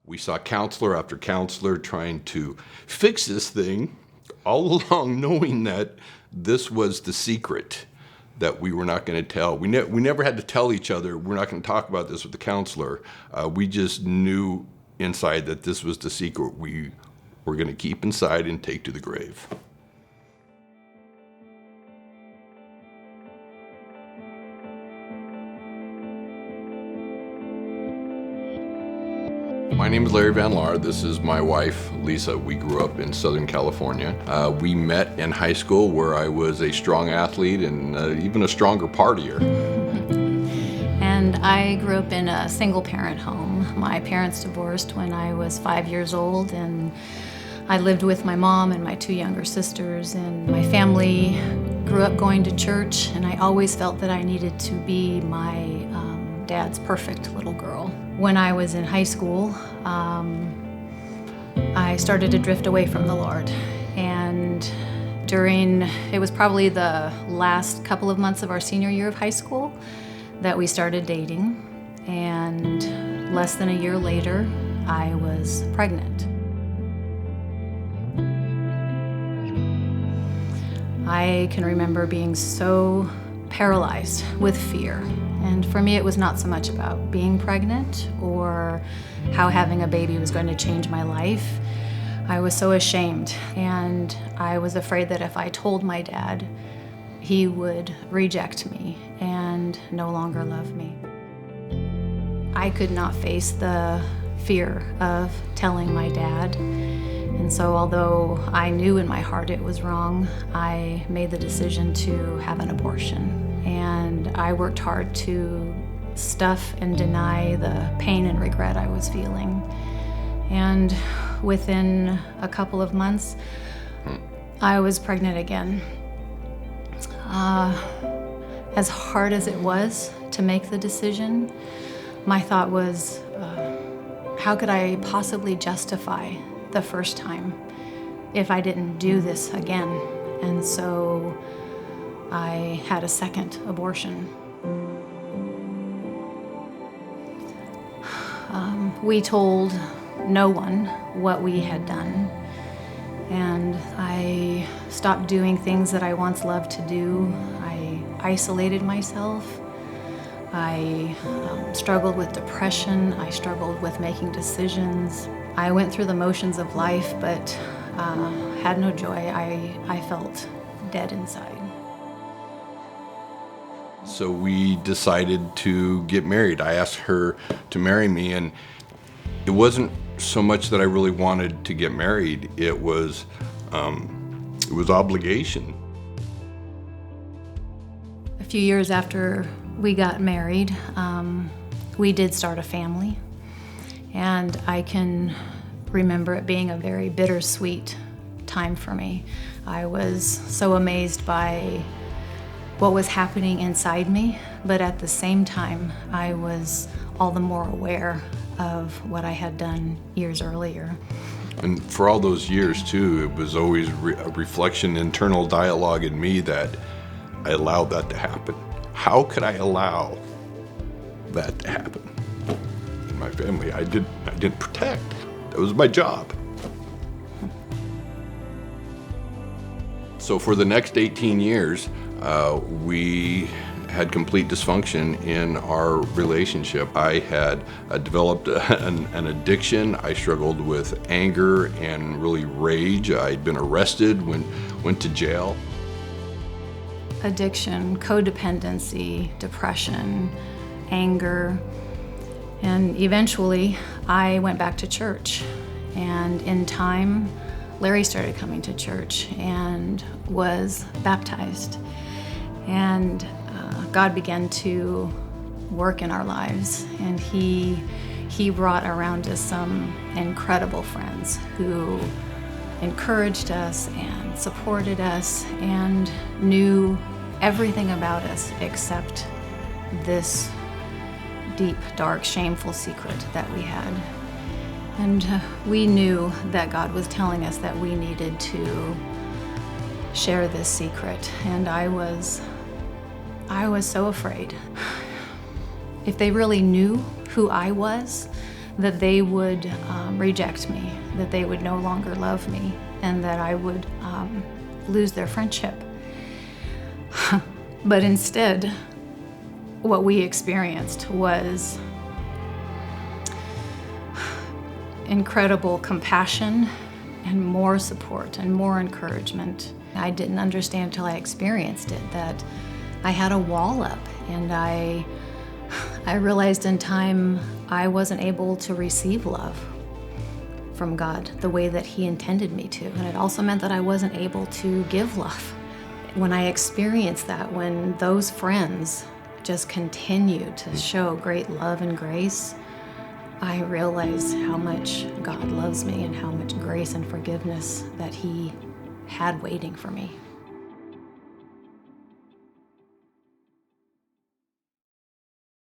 We saw counselor after counselor trying to fix this thing, all along knowing that this was the secret that we were not going to tell. We never had to tell each other, we're not going to talk about this with the counselor. We just knew inside that this was the secret we were going to keep inside and take to the grave. My name is Larry Van Laar. This is my wife, Lisa. We grew up in Southern California. We met in high school where I was a strong athlete and even a stronger partier. And I grew up in a single-parent home. My parents divorced when I was 5 years old, and I lived with my mom and my two younger sisters, and my family grew up going to church, and I always felt that I needed to be my dad's perfect little girl. When I was in high school, I started to drift away from the Lord, and it was probably the last couple of months of our senior year of high school that we started dating, and less than a year later, I was pregnant. I can remember being so paralyzed with fear. And for me, it was not so much about being pregnant or how having a baby was going to change my life. I was so ashamed, and I was afraid that if I told my dad, he would reject me and no longer love me. I could not face the fear of telling my dad. And so although I knew in my heart it was wrong, I made the decision to have an abortion. And I worked hard to stuff and deny the pain and regret I was feeling. And within a couple of months, I was pregnant again. As hard as it was to make the decision, my thought was, how could I possibly justify the first time if I didn't do this again? And so I had a second abortion. We told no one what we had done, and I stopped doing things that I once loved to do. I isolated myself. I struggled with depression. I struggled with making decisions. I went through the motions of life, but had no joy. I felt dead inside. So we decided to get married. I asked her to marry me, and it wasn't so much that I really wanted to get married. It was obligation. A few years after we got married, we did start a family, and I can remember it being a very bittersweet time for me. I was so amazed by what was happening inside me, but at the same time, I was all the more aware of what I had done years earlier. And for all those years too, it was always a reflection, internal dialogue in me that I allowed that to happen. How could I allow that to happen in my family? I didn't protect. That was my job. So for the next 18 years, we had complete dysfunction in our relationship. I had developed an addiction. I struggled with anger and really rage. I'd been arrested, went to jail. Addiction, codependency, depression, anger, and eventually I went back to church. And in time, Larry started coming to church and was baptized. And God began to work in our lives, and He brought around us some incredible friends who encouraged us and supported us and knew everything about us except this deep, dark, shameful secret that we had. And we knew that God was telling us that we needed to share this secret, and I was so afraid. If they really knew who I was, that they would reject me, that they would no longer love me, and that I would lose their friendship. But instead, what we experienced was incredible compassion and more support and more encouragement. I didn't understand till I experienced it that I had a wall up, and I realized in time I wasn't able to receive love from God the way that He intended me to. And it also meant that I wasn't able to give love. When I experienced that, when those friends just continued to show great love and grace, I realized how much God loves me and how much grace and forgiveness that He had waiting for me.